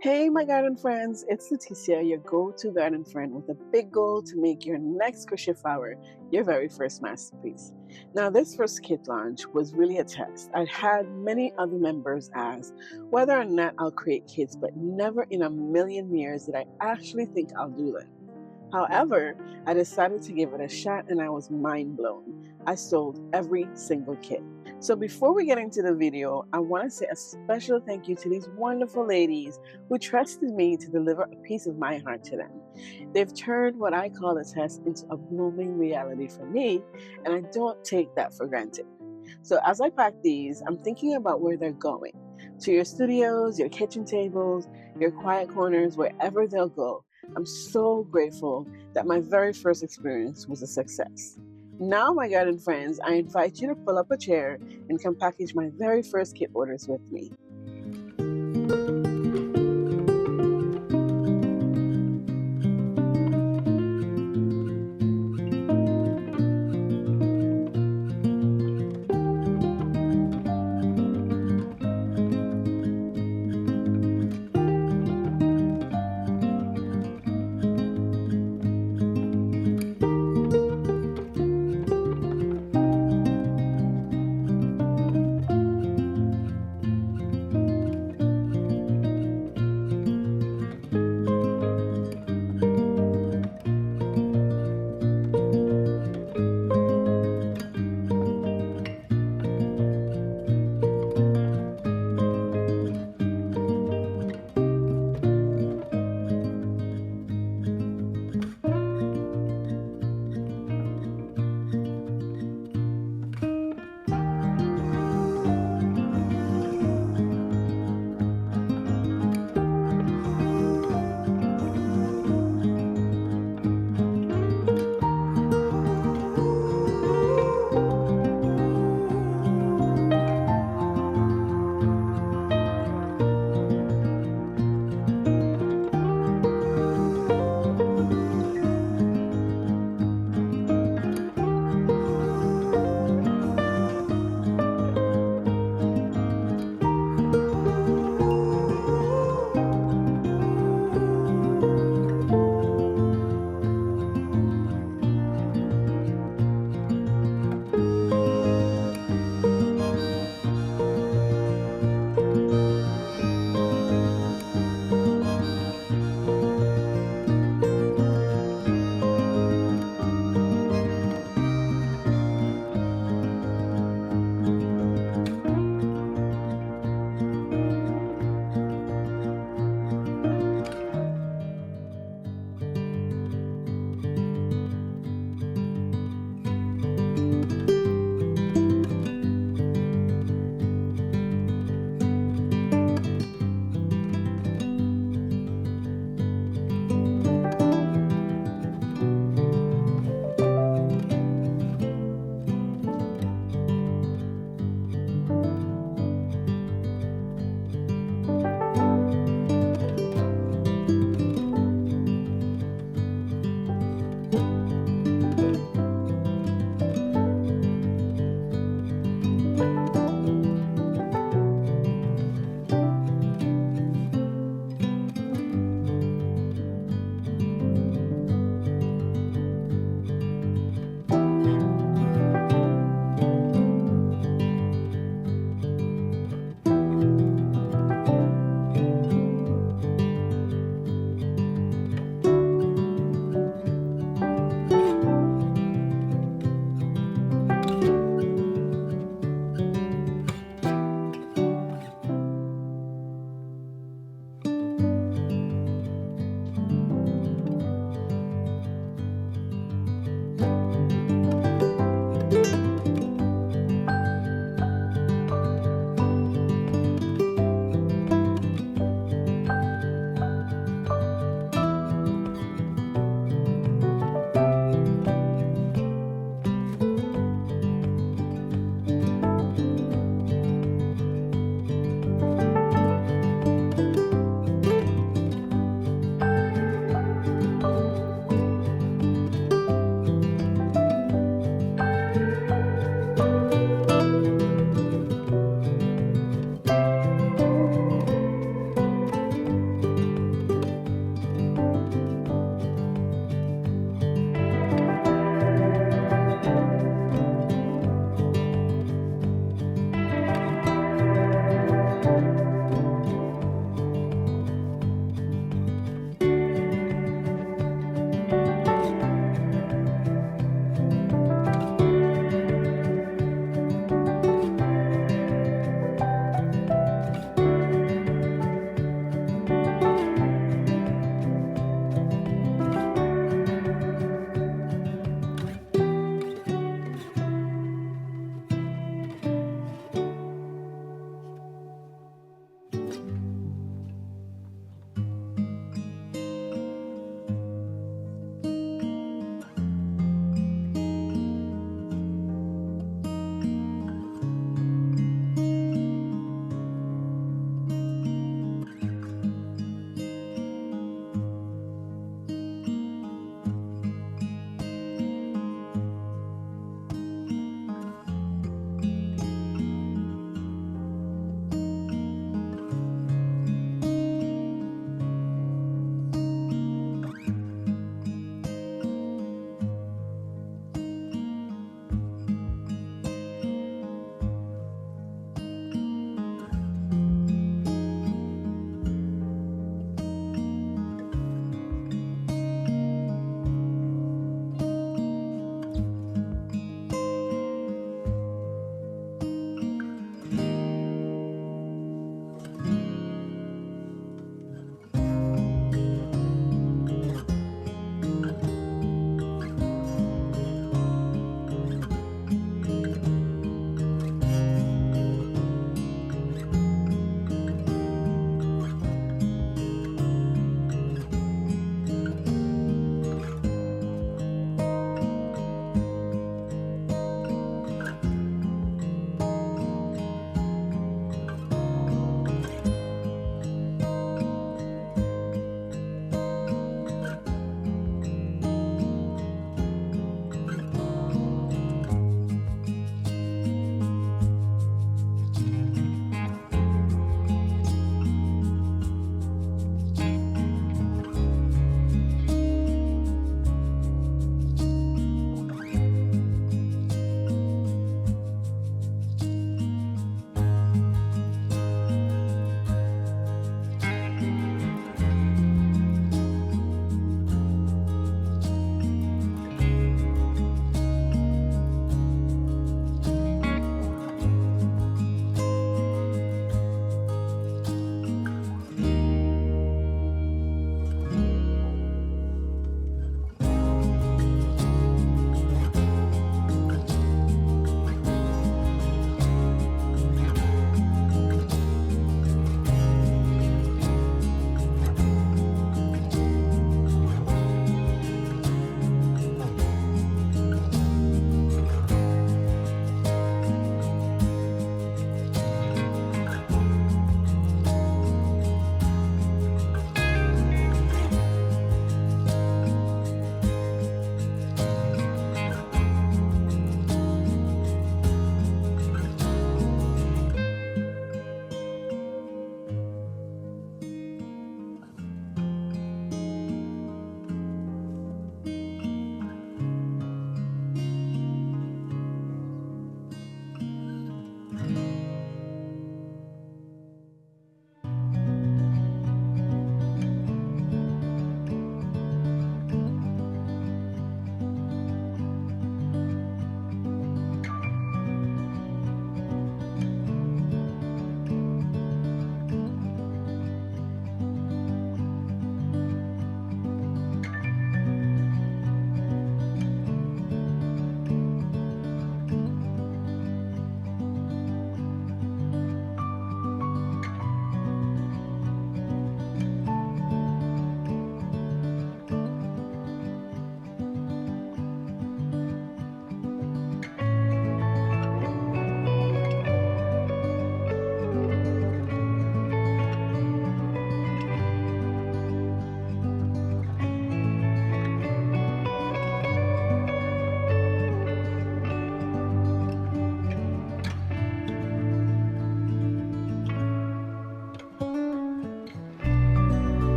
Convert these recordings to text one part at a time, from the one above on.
Hey, my garden friends, it's Leticia, your go-to garden friend with a big goal to make your next crochet flower your very first masterpiece. Now, this first kit launch was really a test. I had many other members ask whether or not I'll create kits, but never in a million years did I actually think I'll do them. However, I decided to give it a shot and I was mind blown. I sold every single kit. So before we get into the video, I want to say a special thank you to these wonderful ladies who trusted me to deliver a piece of my heart to them. They've turned what I call a test into a blooming reality for me, and I don't take that for granted. So as I pack these, I'm thinking about where they're going. To your studios, your kitchen tables, your quiet corners, wherever they'll go. I'm so grateful that my very first experience was a success. Now, my garden friends, I invite you to pull up a chair and come package my very first kit orders with me.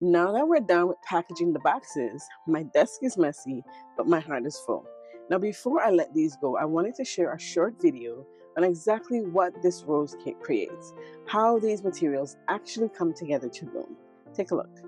Now that we're done with packaging the boxes, my desk is messy, but my heart is full. Now before I let these go, I wanted to share a short video on exactly what this rose kit creates, how these materials actually come together to loom. Take a look.